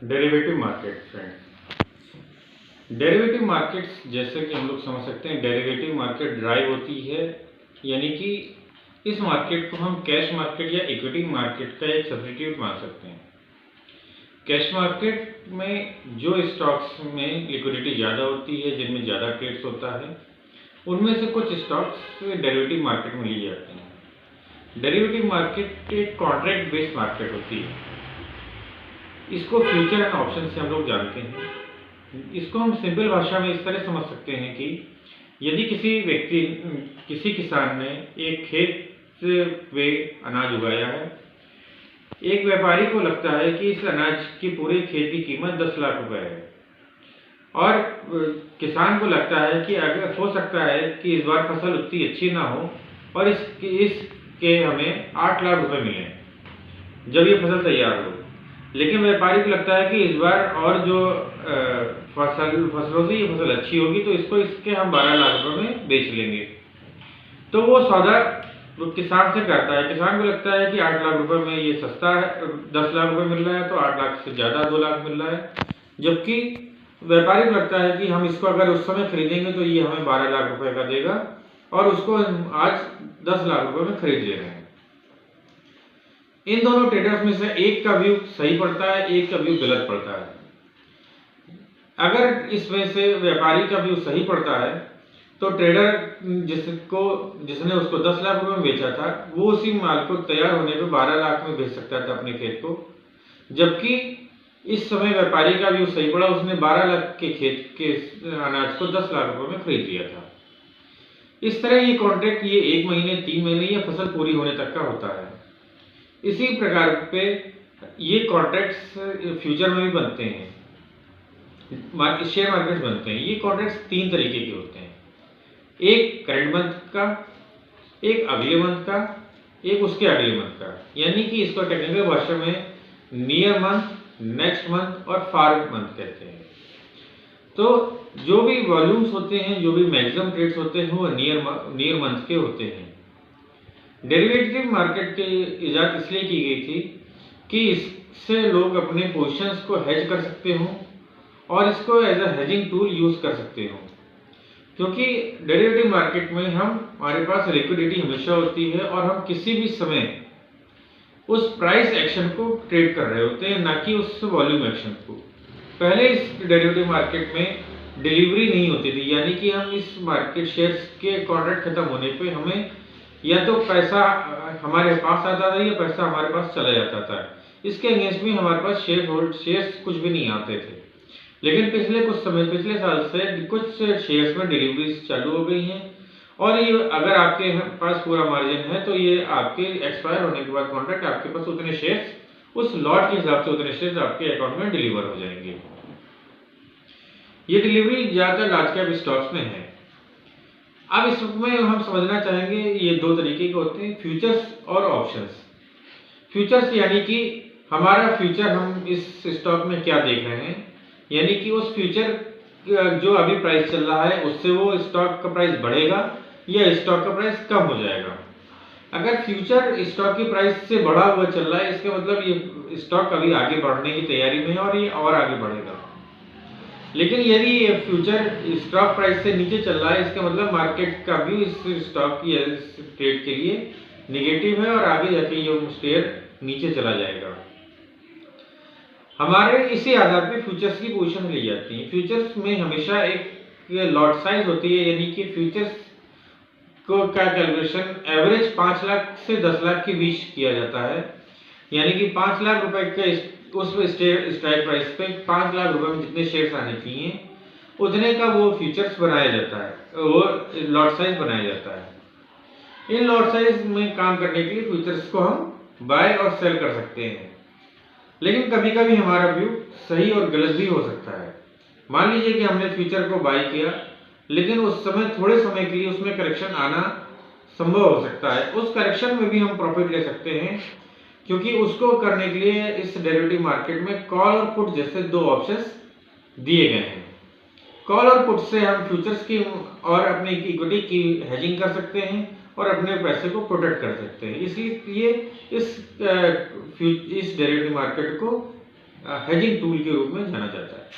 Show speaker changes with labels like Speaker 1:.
Speaker 1: Derivative market friend, derivative markets जैसे कि हम लोग समझ सकते हैं, डेरिवेटिव मार्केट ड्राइव होती है, यानी कि इस मार्केट को हम कैश मार्केट या इक्विटी मार्केट का एक सब्स्टिट्यूट मान सकते हैं। कैश मार्केट में जो स्टॉक्स में लिक्विडिटी ज़्यादा होती है, जिनमें ज़्यादा ट्रेड्स होता है, उनमें से कुछ स्टॉक्स डेरिवेटिव मार्केट में लिए जाते हैं। डेरिवेटिव मार्केट एक कॉन्ट्रैक्ट बेस्ड मार्केट होती है। इसको फ्यूचर एंड ऑप्शन से हम लोग जानते हैं। इसको हम सिंपल भाषा में इस तरह समझ सकते हैं कि यदि किसी किसान ने एक खेत में अनाज उगाया है, एक व्यापारी को लगता है कि इस अनाज की पूरे खेत की कीमत 10 लाख रुपए है, और किसान को लगता है कि अगर हो सकता है कि इस बार फसल उतनी अच्छी ना हो और इसके हमें 8 लाख रुपए मिले जब ये फसल तैयार हो। लेकिन व्यापारी को लगता है कि इस बार और जो फसलों से ये फसल अच्छी होगी तो इसके हम 12 लाख रुपए में बेच लेंगे। तो वो सौदा किसान से करता है। किसान को लगता है कि 8 लाख रुपए में ये सस्ता है, 10 लाख रुपए मिल रहा है, तो 8 लाख से ज़्यादा 2 लाख मिल रहा है। जबकि व्यापारी को लगता है कि हम इसको अगर उस समय खरीदेंगे तो ये हमें 12 लाख रुपए का देगा, और उसको आज 10 लाख रुपए में खरीद ले रहे हैं। इन दोनों ट्रेडर्स में से एक का व्यू सही पड़ता है, एक का व्यू गलत पड़ता है। अगर इसमें से व्यापारी का व्यू सही पड़ता है तो ट्रेडर जिसने उसको 10 लाख रुपए में बेचा था, वो उसी माल को तैयार होने पे 12 लाख में बेच सकता था अपने खेत को। जबकि इस समय व्यापारी का व्यू सही पड़ा, उसने 12 लाख के खेत के अनाज को 10 लाख रुपए में खरीद लिया था। इस तरह ये कॉन्ट्रैक्ट ये 1 महीने, 3 महीने या फसल पूरी होने तक का होता है। इसी प्रकार पे ये कॉन्ट्रैक्ट्स फ्यूचर में भी बनते हैं, शेयर मार्केट बनते हैं। ये कॉन्ट्रैक्ट्स 3 तरीके के होते हैं, एक करंट मंथ का, एक अगले मंथ का, एक उसके अगले मंथ का। यानी कि इसको टेक्निकल भाषा में नियर मंथ, नेक्स्ट मंथ और फार मंथ कहते हैं। तो जो भी वॉल्यूम्स होते हैं, जो भी मैक्सिमम ट्रेड्स होते हैं, वो नियर मंथ के होते हैं। डेरिवेटिव मार्केट की इजाद इसलिए की गई थी कि इससे लोग अपने पोजीशंस को हेज कर सकते हों और इसको as a hedging tool use कर सकते हों। क्योंकि डेरिवेटिव मार्केट में हमारे पास लिक्विडिटी हमेशा होती है और हम किसी भी समय उस प्राइस एक्शन को ट्रेड कर रहे होते हैं, ना कि उस वॉल्यूम एक्शन को। पहले इस डेरिवेटिव मार्केट में डिलीवरी नहीं होती थी, यानी कि हम इस मार्केट शेयर्स के कॉन्ट्रैक्ट खत्म होने पे हमें या तो पैसा हमारे पास आता था या पैसा हमारे पास चला जाता था। इसके अगेंस्ट में हमारे पास शेयर्स कुछ भी नहीं आते थे। लेकिन पिछले साल से कुछ शेयर्स में डिलीवरीज चालू हो गई हैं, और ये अगर आपके पास पूरा मार्जिन है तो ये आपके एक्सपायर होने के बाद कॉन्ट्रैक्ट आपके पास उतने शेयर्स, उस लॉट के हिसाब से उतने शेयर्स आपके अकाउंट में डिलीवर हो जाएंगे। ये डिलीवरी ज्यादातर लार्ज कैप स्टॉक्स में है। अब इसमें हम समझना चाहेंगे ये 2 तरीके के होते हैं, फ्यूचर्स और ऑप्शंस। फ्यूचर्स यानी कि हमारा फ्यूचर, हम इस स्टॉक में क्या देख रहे हैं, यानी कि उस फ्यूचर जो अभी प्राइस चल रहा है उससे वो स्टॉक का प्राइस बढ़ेगा या स्टॉक का प्राइस कम हो जाएगा। अगर फ्यूचर स्टॉक की प्राइस से बढ़ा हुआ चल रहा है, इसका मतलब ये स्टॉक अभी आगे बढ़ने की तैयारी में है और ये और आगे बढ़ेगा। लेकिन यदि ये फ्यूचर स्टॉक प्राइस से नीचे चल रहा है, इसका मतलब मार्केट का व्यू इस स्टॉक की ट्रेड के लिए निगेटिव है और आगे जाके ये शेयर नीचे चला जाएगा। हमारे इसी आधार पे फ्यूचर्स की पोजीशन ली जाती है। फ्यूचर्स में हमेशा एक लॉट साइज होती है, यानी कि फ्यूचर्स को का कैलकुलेशन एवरेज 5 लाख से 10 लाख के बीच किया जाता है। यानी कि 5 लाख रुपए के उस स्ट्राइक प्राइस पे 5 लाख रुपए में जितने शेयर्स आने चाहिए उतने का वो फ्यूचर्स बनाया जाता है, वो लॉट साइज बनाया जाता है। इन लॉट साइज में काम करने के लिए फ्यूचर्स को हम बाय और सेल कर सकते हैं। लेकिन कभी कभी हमारा व्यू सही और गलत भी हो सकता है। मान लीजिए कि हमने फ्यूचर को बाय किया, लेकिन उस समय थोड़े समय के लिए उसमें करेक्शन आना संभव हो सकता है। उस करेक्शन में भी हम प्रॉफिट ले सकते हैं, क्योंकि उसको करने के लिए इस डेरिवेटिव मार्केट में कॉल और पुट जैसे 2 ऑप्शंस दिए गए हैं। कॉल और पुट से हम फ्यूचर्स की और अपनी इक्विटी की हेजिंग कर सकते हैं और अपने पैसे को प्रोटेक्ट कर सकते हैं। इसलिए इस डेरिवेटिव मार्केट को हेजिंग टूल के रूप में जाना जाता है।